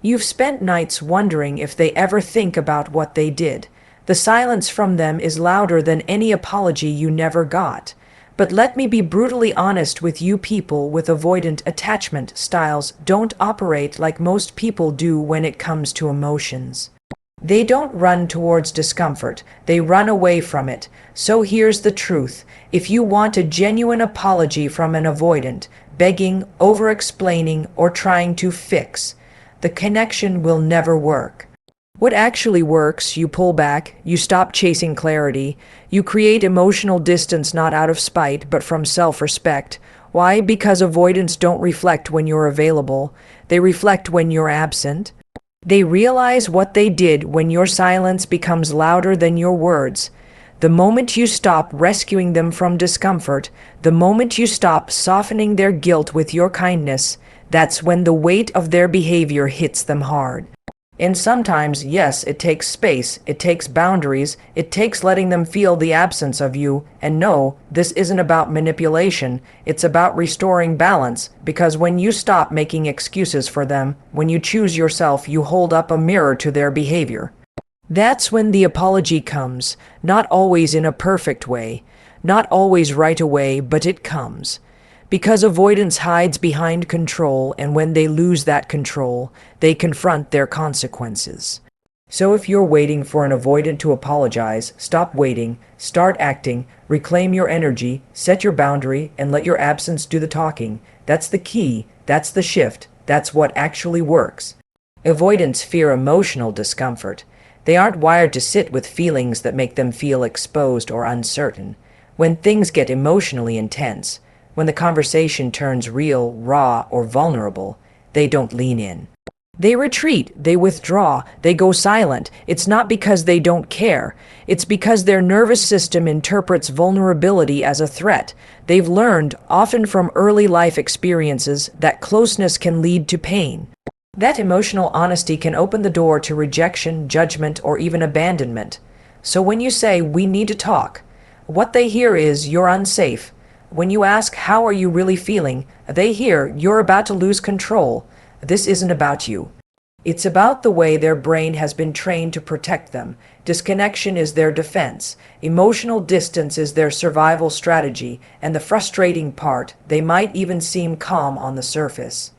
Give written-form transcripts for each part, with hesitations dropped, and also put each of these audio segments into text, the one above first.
You've spent nights wondering if they ever think about what they did. The silence from them is louder than any apology you never got. But let me be brutally honest with you, people with avoidant attachment styles don't operate like most people do when it comes to emotions. They don't run towards discomfort, they run away from it. So here's the truth. If you want a genuine apology from an avoidant, begging, over-explaining, or trying to fix, the connection will never work. What actually works, you pull back, you stop chasing clarity, you create emotional distance not out of spite, but from self-respect. Why? Because avoidants don't reflect when you're available, they reflect when you're absent. They realize what they did when your silence becomes louder than your words. The moment you stop rescuing them from discomfort, the moment you stop softening their guilt with your kindness, that's when the weight of their behavior hits them hard. And sometimes, yes, it takes space, it takes boundaries, it takes letting them feel the absence of you. And no, this isn't about manipulation, it's about restoring balance, because when you stop making excuses for them, when you choose yourself, you hold up a mirror to their behavior. That's when the apology comes, not always in a perfect way, not always right away, but it comes. Because avoidance hides behind control, and when they lose that control, they confront their consequences. So if you're waiting for an avoidant to apologize, stop waiting, start acting, reclaim your energy, set your boundary, and let your absence do the talking. That's the key, that's the shift, that's what actually works. Avoidants fear emotional discomfort. They aren't wired to sit with feelings that make them feel exposed or uncertain. When things get emotionally intense, when the conversation turns real, raw, or vulnerable, they don't lean in. They retreat, they withdraw, they go silent. It's not because they don't care. It's because their nervous system interprets vulnerability as a threat. They've learned, often from early life experiences, that closeness can lead to pain. That emotional honesty can open the door to rejection, judgment, or even abandonment. So when you say, "We need to talk," what they hear is, "You're unsafe." When you ask, "How are you really feeling?" they hear, "You're about to lose control." This isn't about you. It's about the way their brain has been trained to protect them. Disconnection is their defense. Emotional distance is their survival strategy. And the frustrating part, they might even seem calm on the surface.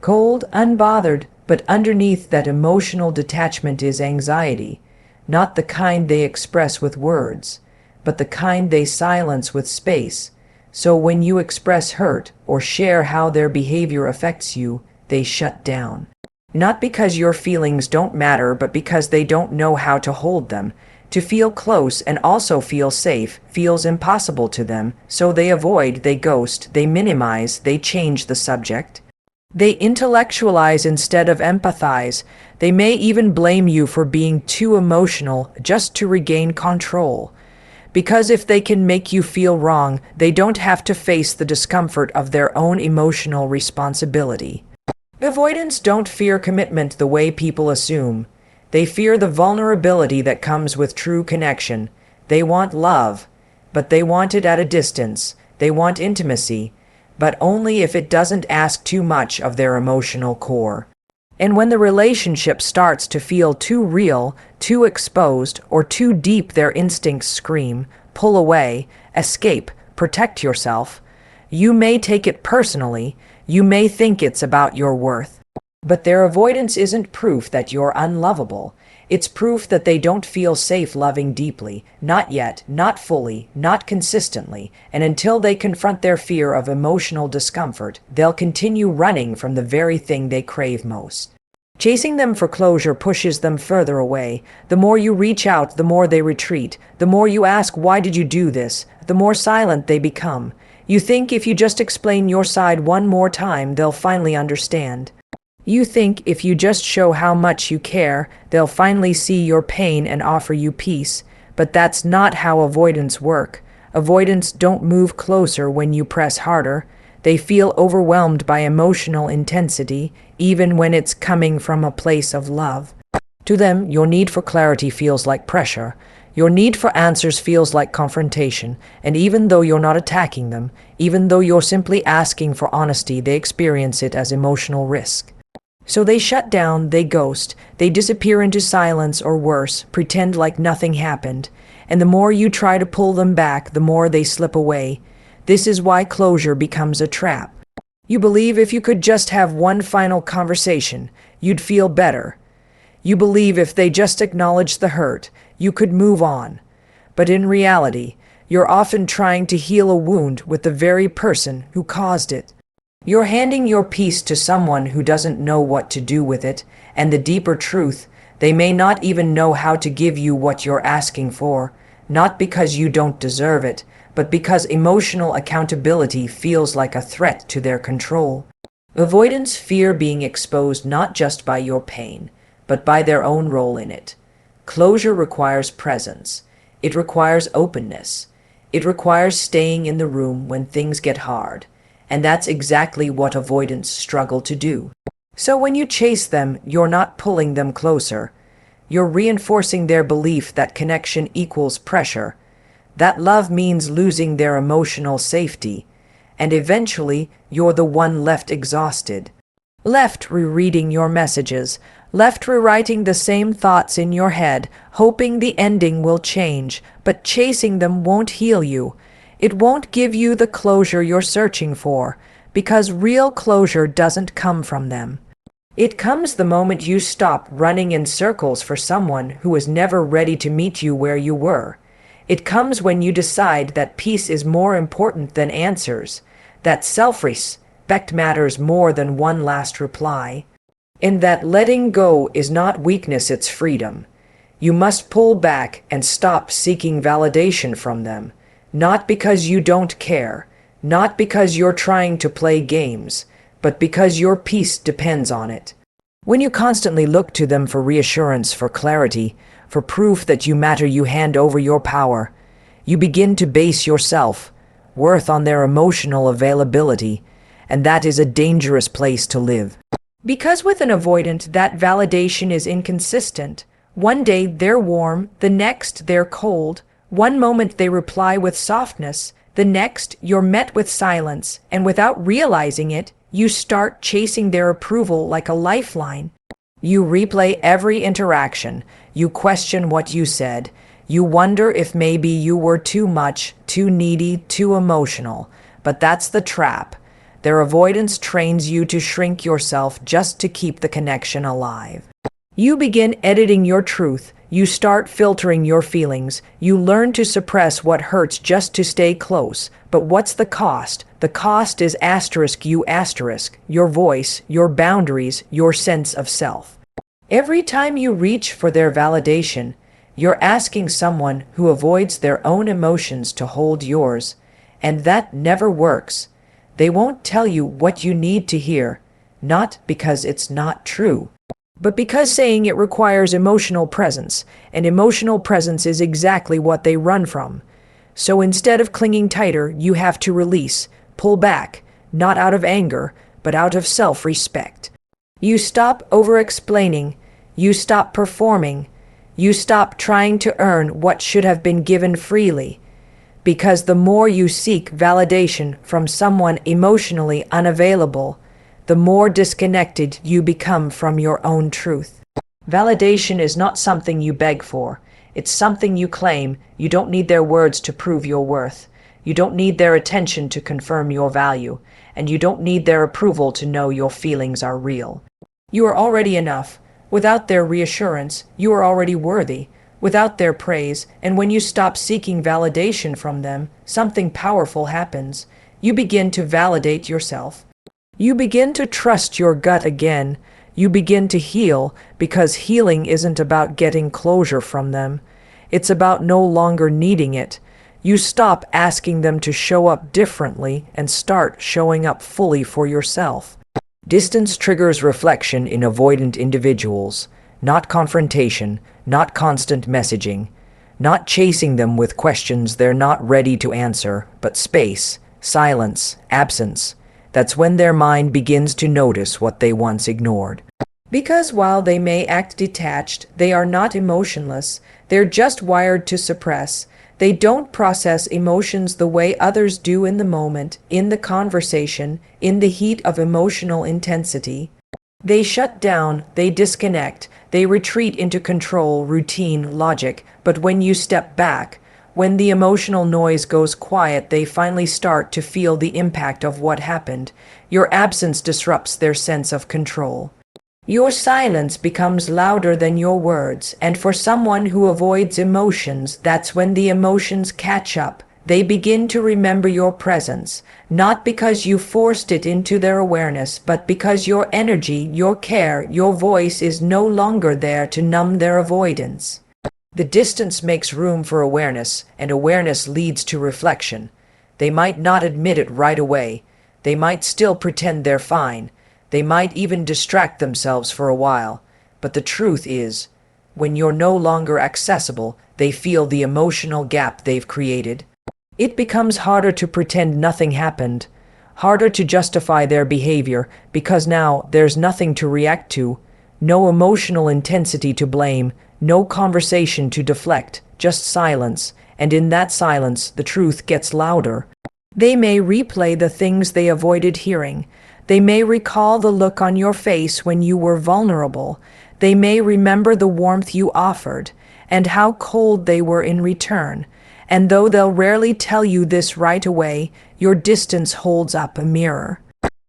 Cold, unbothered, but underneath that emotional detachment is anxiety. Not the kind they express with words, but the kind they silence with space. So when you express hurt or share how their behavior affects you, they shut down. Not because your feelings don't matter, but because they don't know how to hold them. To feel close and also feel safe feels impossible to them, so they avoid, they ghost, they minimize, they change the subject. They intellectualize instead of empathize. They may even blame you for being too emotional just to regain control. Because if they can make you feel wrong, they don't have to face the discomfort of their own emotional responsibility. Avoidants don't fear commitment the way people assume. They fear the vulnerability that comes with true connection. They want love, but they want it at a distance. They want intimacy, but only if it doesn't ask too much of their emotional core. And when the relationship starts to feel too real, too exposed, or too deep, their instincts scream, pull away, escape, protect yourself. You may take it personally, you may think it's about your worth. But their avoidance isn't proof that you're unlovable. It's proof that they don't feel safe loving deeply, not yet, not fully, not consistently, and until they confront their fear of emotional discomfort, they'll continue running from the very thing they crave most. Chasing them for closure pushes them further away. The more you reach out, the more they retreat. The more you ask, "Why did you do this?" the more silent they become. You think if you just explain your side one more time, they'll finally understand. You think if you just show how much you care, they'll finally see your pain and offer you peace. But that's not how avoidants work. Avoidants don't move closer when you press harder. They feel overwhelmed by emotional intensity, even when it's coming from a place of love. To them, your need for clarity feels like pressure. Your need for answers feels like confrontation. And even though you're not attacking them, even though you're simply asking for honesty, they experience it as emotional risk. So they shut down, they ghost, they disappear into silence or worse, pretend like nothing happened. And the more you try to pull them back, the more they slip away. This is why closure becomes a trap. You believe if you could just have one final conversation, you'd feel better. You believe if they just acknowledged the hurt, you could move on. But in reality, you're often trying to heal a wound with the very person who caused it. You're handing your peace to someone who doesn't know what to do with it, and the deeper truth, they may not even know how to give you what you're asking for, not because you don't deserve it, but because emotional accountability feels like a threat to their control. Avoidants fear being exposed not just by your pain, but by their own role in it. Closure requires presence. It requires openness. It requires staying in the room when things get hard. And that's exactly what avoidants struggle to do. So when you chase them, you're not pulling them closer. You're reinforcing their belief that connection equals pressure, that love means losing their emotional safety, and eventually you're the one left exhausted, left rereading your messages, left rewriting the same thoughts in your head, hoping the ending will change, but chasing them won't heal you. It won't give you the closure you're searching for, because real closure doesn't come from them. It comes the moment you stop running in circles for someone who was never ready to meet you where you were. It comes when you decide that peace is more important than answers, that self-respect matters more than one last reply, and that letting go is not weakness, it's freedom. You must pull back and stop seeking validation from them, not because you don't care, not because you're trying to play games, but because your peace depends on it. When you constantly look to them for reassurance, for clarity, for proof that you matter, you hand over your power. You begin to base your self-worth on their emotional availability, and that is a dangerous place to live. Because with an avoidant, that validation is inconsistent. One day they're warm, the next they're cold. One moment they reply with softness, the next you're met with silence, and without realizing it, you start chasing their approval like a lifeline. You replay every interaction. You question what you said. You wonder if maybe you were too much, too needy, too emotional. But that's the trap. Their avoidance trains you to shrink yourself just to keep the connection alive. You begin editing your truth. You start filtering your feelings. You learn to suppress what hurts just to stay close. But what's the cost? The cost is your voice, your boundaries, your sense of self. Every time you reach for their validation, you're asking someone who avoids their own emotions to hold yours, and that never works. They won't tell you what you need to hear, not because it's not true, but because saying it requires emotional presence, and emotional presence is exactly what they run from. So instead of clinging tighter, you have to release, pull back, not out of anger, but out of self-respect. You stop over-explaining, you stop performing, you stop trying to earn what should have been given freely. Because the more you seek validation from someone emotionally unavailable, the more disconnected you become from your own truth. Validation is not something you beg for. It's something you claim. You don't need their words to prove your worth. You don't need their attention to confirm your value. And you don't need their approval to know your feelings are real. You are already enough. Without their reassurance, you are already worthy. Without their praise, and when you stop seeking validation from them, something powerful happens. You begin to validate yourself. You begin to trust your gut again. You begin to heal, because healing isn't about getting closure from them. It's about no longer needing it. You stop asking them to show up differently and start showing up fully for yourself. Distance triggers reflection in avoidant individuals, not confrontation, not constant messaging, not chasing them with questions they're not ready to answer, but space, silence, absence. That's when their mind begins to notice what they once ignored. Because while they may act detached, they are not emotionless. They're just wired to suppress. They don't process emotions the way others do in the moment, in the conversation, in the heat of emotional intensity. They shut down, they disconnect, they retreat into control, routine, logic. But when you step back, when the emotional noise goes quiet, they finally start to feel the impact of what happened. Your absence disrupts their sense of control. Your silence becomes louder than your words, and for someone who avoids emotions, that's when the emotions catch up. They begin to remember your presence, not because you forced it into their awareness, but because your energy, your care, your voice is no longer there to numb their avoidance. The distance makes room for awareness, and awareness leads to reflection. They might not admit it right away. They might still pretend they're fine. They might even distract themselves for a while. But the truth is, when you're no longer accessible, they feel the emotional gap they've created. It becomes harder to pretend nothing happened, harder to justify their behavior, because now there's nothing to react to, no emotional intensity to blame, no conversation to deflect, just silence, and in that silence the truth gets louder. They may replay the things they avoided hearing. They may recall the look on your face when you were vulnerable. They may remember the warmth you offered, and how cold they were in return. And though they'll rarely tell you this right away, your distance holds up a mirror.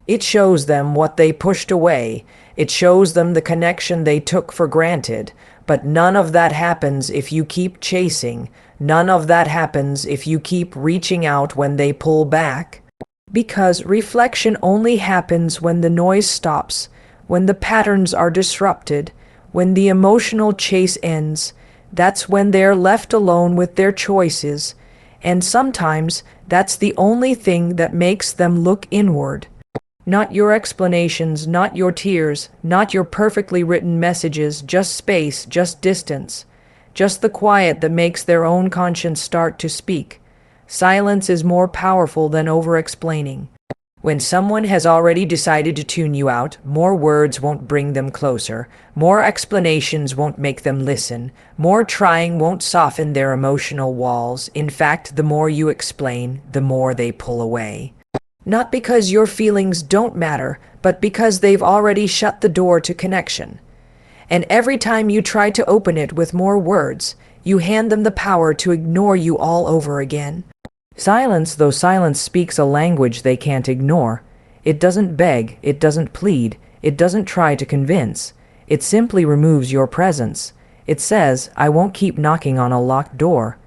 It shows them what they pushed away. It shows them the connection they took for granted. But none of that happens if you keep chasing. None of that happens if you keep reaching out when they pull back. Because reflection only happens when the noise stops, when the patterns are disrupted, when the emotional chase ends. That's when they're left alone with their choices, and sometimes that's the only thing that makes them look inward. Not your explanations, not your tears, not your perfectly written messages, just space, just distance, just the quiet that makes their own conscience start to speak. Silence is more powerful than over-explaining. When someone has already decided to tune you out, more words won't bring them closer, more explanations won't make them listen, more trying won't soften their emotional walls. In fact, the more you explain, the more they pull away. Not because your feelings don't matter, but because they've already shut the door to connection. And every time you try to open it with more words, you hand them the power to ignore you all over again. Silence, though silence speaks a language they can't ignore. It doesn't beg, it doesn't plead, it doesn't try to convince. It simply removes your presence. It says, I won't keep knocking on a locked door.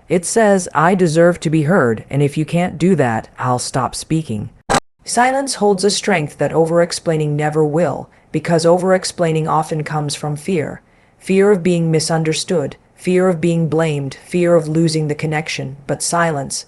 It says, I deserve to be heard, and if you can't do that, I'll stop speaking. Silence holds a strength that over-explaining never will, because over-explaining often comes from fear. Fear of being misunderstood, fear of being blamed, fear of losing the connection. But silence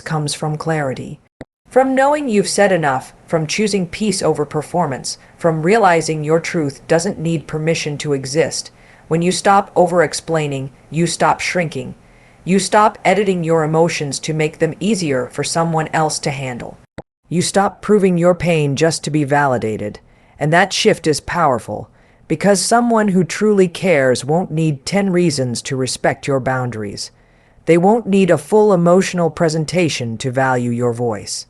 comes from clarity. From knowing you've said enough, from choosing peace over performance, from realizing your truth doesn't need permission to exist. When you stop over-explaining, you stop shrinking. You stop editing your emotions to make them easier for someone else to handle. You stop proving your pain just to be validated. And that shift is powerful, because someone who truly cares won't need 10 reasons to respect your boundaries. They won't need a full emotional presentation to value your voice.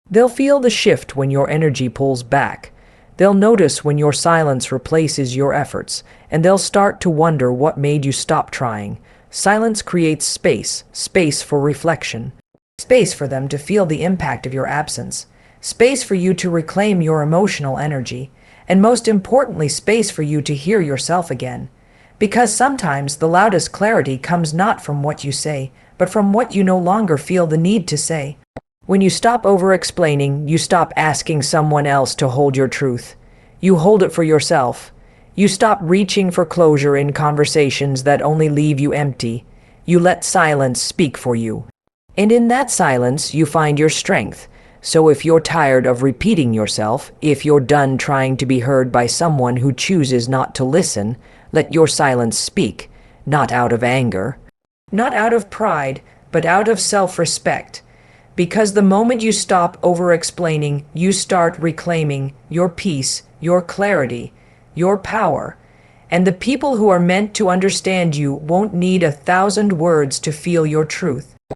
They'll feel the shift when your energy pulls back. They'll notice when your silence replaces your efforts, and they'll start to wonder what made you stop trying. Silence creates space for reflection, space for them to feel the impact of your absence, space for you to reclaim your emotional energy, and most importantly, space for you to hear yourself again. Because sometimes the loudest clarity comes not from what you say, but from what you no longer feel the need to say. When you stop over-explaining, you stop asking someone else to hold your truth. You hold it for yourself. You stop reaching for closure in conversations that only leave you empty. You let silence speak for you. And in that silence, you find your strength. So if you're tired of repeating yourself, if you're done trying to be heard by someone who chooses not to listen, let your silence speak, not out of anger, not out of pride, but out of self-respect. Because the moment you stop over-explaining, you start reclaiming your peace, your clarity, your power. And the people who are meant to understand you won't need 1,000 words to feel your truth.